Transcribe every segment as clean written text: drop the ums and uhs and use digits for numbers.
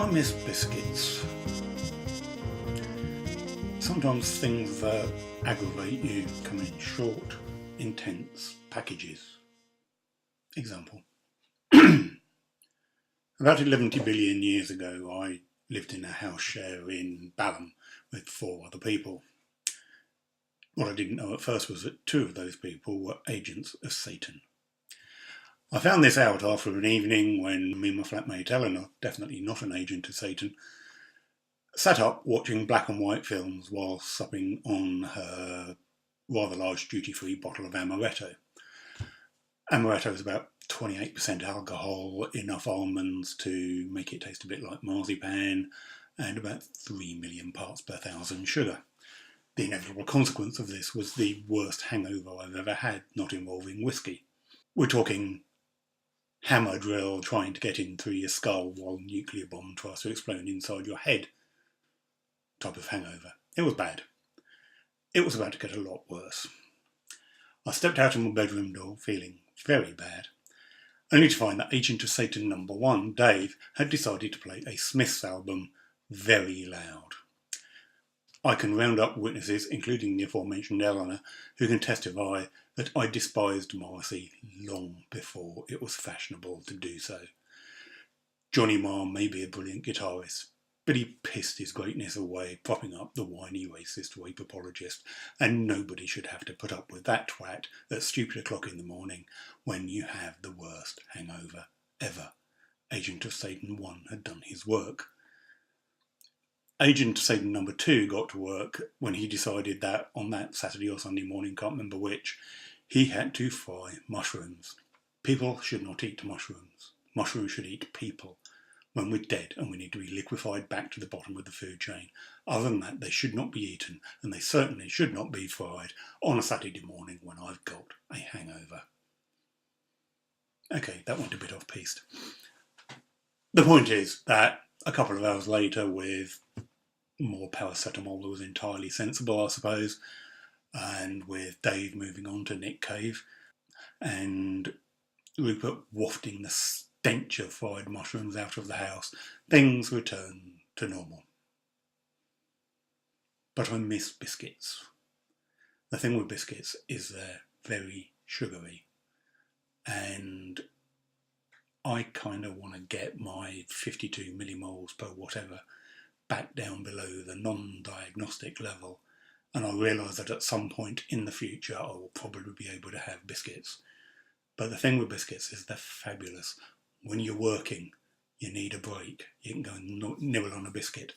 I miss biscuits. Sometimes things that aggravate you come in short, intense packages. Example. About 11 billion years ago, I lived in a house share in Balham with 4 other people. What I didn't know at first was that 2 of those people were agents of Satan. I found this out after an evening when me and my flatmate Eleanor, definitely not an agent of Satan, sat up watching black and white films while supping on her rather large duty-free bottle of amaretto. Amaretto is about 28% alcohol, enough almonds to make it taste a bit like marzipan, and about 3 million parts per thousand sugar. The inevitable consequence of this was the worst hangover I've ever had, not involving whiskey. We're talking hammer drill trying to get in through your skull while a nuclear bomb tries to explode inside your head type of hangover. It was bad. It was about to get a lot worse. I stepped out of my bedroom door feeling very bad, only to find that Agent of Satan number 1, Dave, had decided to play a Smiths album very loud. I can round up witnesses, including the aforementioned Eleanor, who can testify that I despised Morrissey long before it was fashionable to do so. Johnny Marr may be a brilliant guitarist, but he pissed his greatness away, propping up the whiny racist rape apologist, and nobody should have to put up with that twat at stupid o'clock in the morning when you have the worst hangover ever. Agent of Satan 1 had done his work. Agent of Satan number 2 got to work when he decided that on that Saturday or Sunday morning, can't remember which, he had to fry mushrooms. People should not eat mushrooms. Mushrooms should eat people. When we're dead and we need to be liquefied back to the bottom of the food chain. Other than that, they should not be eaten, and they certainly should not be fried on a Saturday morning when I've got a hangover. Okay, that went a bit off piste. The point is that a couple of hours later, with more paracetamol that was entirely sensible, I suppose, and with Dave moving on to Nick Cave, and Rupert wafting the stench of fried mushrooms out of the house, things returned to normal. But I miss biscuits. The thing with biscuits is they're very sugary, and I kind of want to get my 52 millimoles per whatever back down below the non-diagnostic level, and I realise that at some point in the future I will probably be able to have biscuits. But the thing with biscuits is they're fabulous. When you're working, you need a break. You can go and nibble on a biscuit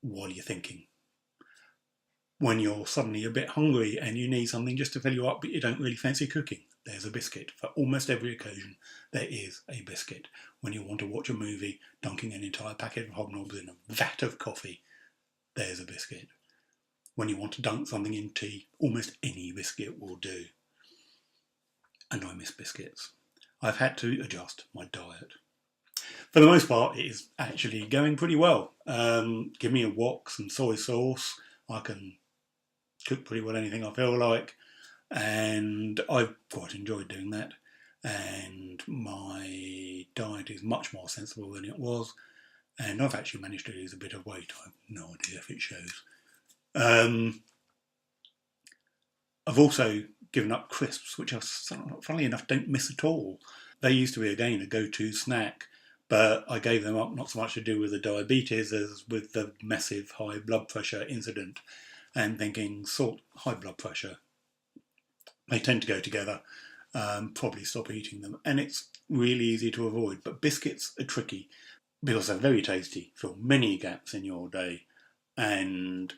while you're thinking. When you're suddenly a bit hungry and you need something just to fill you up but you don't really fancy cooking, there's a biscuit. For almost every occasion, there is a biscuit. When you want to watch a movie, dunking an entire packet of hobnobs in a vat of coffee, there's a biscuit. When you want to dunk something in tea, almost any biscuit will do. And I miss biscuits. I've had to adjust my diet. For the most part, it is actually going pretty well. Give me a wok, some soy sauce, I can cook pretty well anything I feel like, and I've quite enjoyed doing that. And my diet is much more sensible than it was, and I've actually managed to lose a bit of weight. I have no idea if it shows. I've also given up crisps, which I, funnily enough, don't miss at all. They used to be, again, a go-to snack, but I gave them up not so much to do with the diabetes as with the massive high blood pressure incident, and thinking salt, high blood pressure, they tend to go together. Probably stop eating them, and it's really easy to avoid. But biscuits are tricky because they're very tasty, fill many gaps in your day, and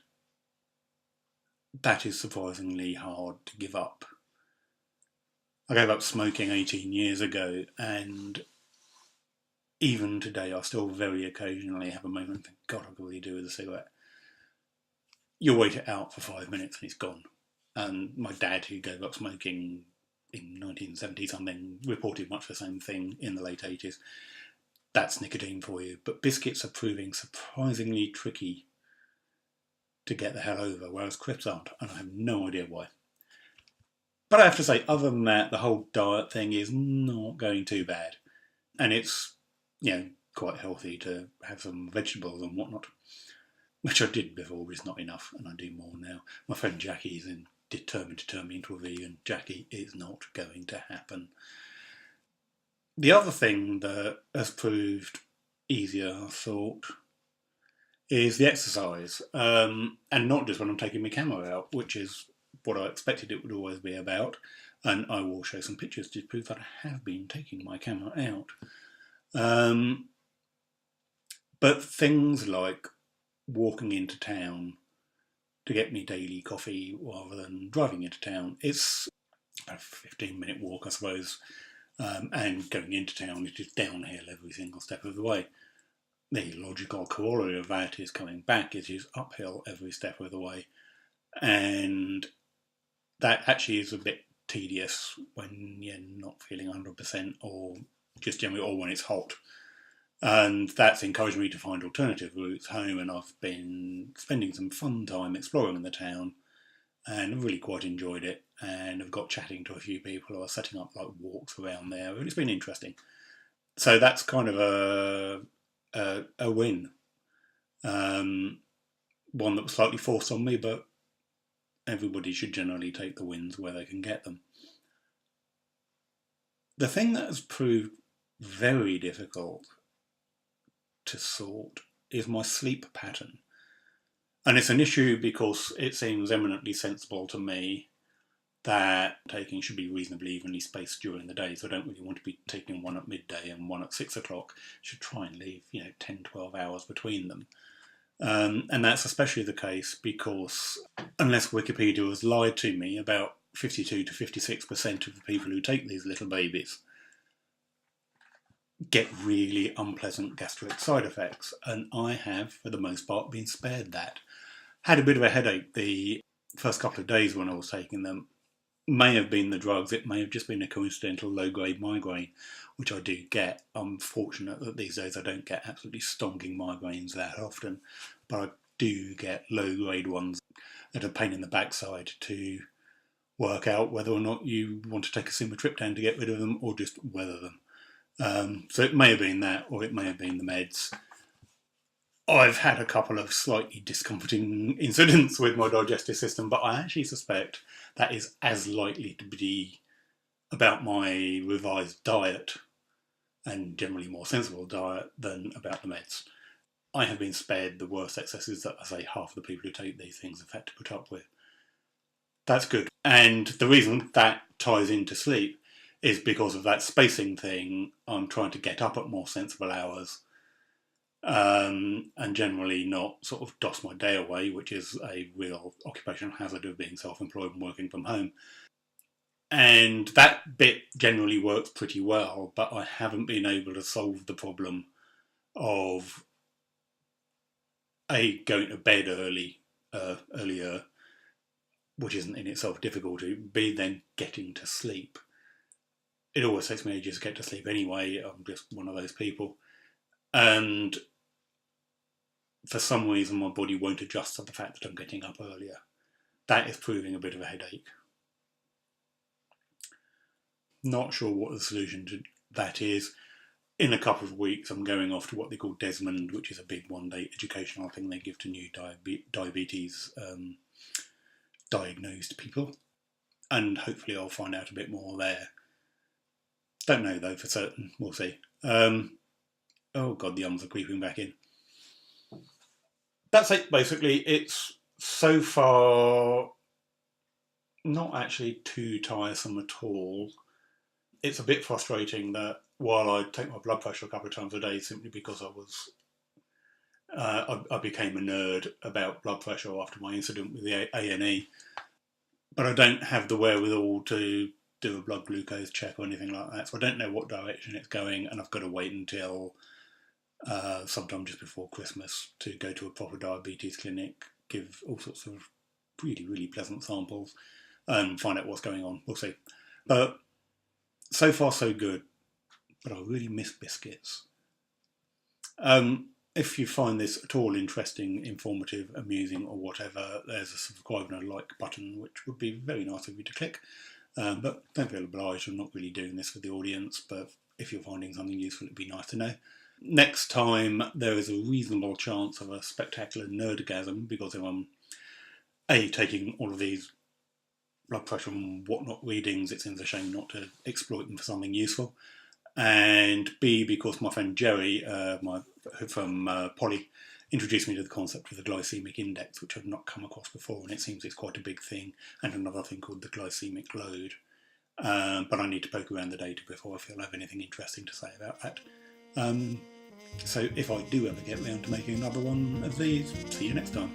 that is surprisingly hard to give up. I gave up smoking 18 years ago, and even today I still very occasionally have a moment and think, God, I could really do with a cigarette. You wait it out for 5 minutes and it's gone. And my dad, who gave up smoking in 1970 something, reported much the same thing in the late 80s. That's nicotine for you. But biscuits are proving surprisingly tricky to get the hell over, whereas crisps aren't, and I have no idea why. But I have to say, other than that, the whole diet thing is not going too bad. And it's, quite healthy to have some vegetables and whatnot, which I did before, but it's not enough, and I do more now. My friend Jackie is determined to turn me into a vegan. Jackie, it's not going to happen. The other thing that has proved easier, I thought, is the exercise. And not just when I'm taking my camera out, which is what I expected it would always be about. And I will show some pictures to prove that I have been taking my camera out. But things like walking into town to get me daily coffee rather than driving into town. It's a 15-minute walk, I suppose. And going into town, it is downhill every single step of the way. The logical corollary of that is coming back, it is uphill every step of the way. And that actually is a bit tedious when you're not feeling 100% or just generally, or when it's hot. And that's encouraged me to find alternative routes home, and I've been spending some fun time exploring the town and I've really quite enjoyed it, and I've got chatting to a few people who are setting up like walks around there, and it's been interesting. So that's kind of a win. One that was slightly forced on me, but everybody should generally take the wins where they can get them. The thing that has proved very difficult to sort is my sleep pattern. And it's an issue because it seems eminently sensible to me that taking should be reasonably evenly spaced during the day. So I don't really want to be taking one at midday and one at 6 o'clock. Should try and leave, 10, 12 hours between them. And that's especially the case because, unless Wikipedia has lied to me, about 52 to 56% of the people who take these little babies get really unpleasant gastric side effects. And I have, for the most part, been spared that. Had a bit of a headache the first couple of days when I was taking them. May have been the drugs, it may have just been a coincidental low-grade migraine, which I do get. I'm fortunate that these days I don't get absolutely stonking migraines that often, but I do get low-grade ones that are a pain in the backside to work out whether or not you want to take a sumatriptan to get rid of them or just weather them. So it may have been that, or it may have been the meds. I've had a couple of slightly discomforting incidents with my digestive system, but I actually suspect that is as likely to be about my revised diet and generally more sensible diet than about the meds. I have been spared the worst excesses that I say half the people who take these things have had to put up with. That's good. And the reason that ties into sleep is because of that spacing thing. I'm trying to get up at more sensible hours. And generally not sort of doss my day away, which is a real occupational hazard of being self-employed and working from home. And that bit generally works pretty well, but I haven't been able to solve the problem of A, going to bed earlier, which isn't in itself difficult, B, then getting to sleep. It always takes me ages to get to sleep anyway, I'm just one of those people. And for some reason my body won't adjust to the fact that I'm getting up earlier. That is proving a bit of a headache. Not sure what the solution to that is. In a couple of weeks I'm going off to what they call Desmond, which is a big one-day educational thing they give to new diabetes diagnosed people. And hopefully I'll find out a bit more there. Don't know though for certain, we'll see. Oh god, the ums are creeping back in. That's it, basically. It's so far not actually too tiresome at all. It's a bit frustrating that while I take my blood pressure a couple of times a day simply because I became a nerd about blood pressure after my incident with the A&E, but I don't have the wherewithal to do a blood glucose check or anything like that, so I don't know what direction it's going, and I've got to wait until sometime just before Christmas to go to a proper diabetes clinic, give all sorts of really, really pleasant samples and find out what's going on. We'll see. But so far so good, but I really miss biscuits. If you find this at all interesting, informative, amusing or whatever, there's a subscribe and a like button which would be very nice of you to click. But don't feel obliged, I'm not really doing this for the audience, but if you're finding something useful it'd be nice to know. next time there is a reasonable chance of a spectacular nerdgasm, because I'm taking all of these blood pressure and whatnot readings, it seems a shame not to exploit them for something useful. And B, because my friend Jerry from Poly introduced me to the concept of the glycemic index, which I've not come across before, and it seems it's quite a big thing, and another thing called the glycemic load. But I need to poke around the data before I feel I have anything interesting to say about that. So if I do ever get round to making another one of these, see you next time.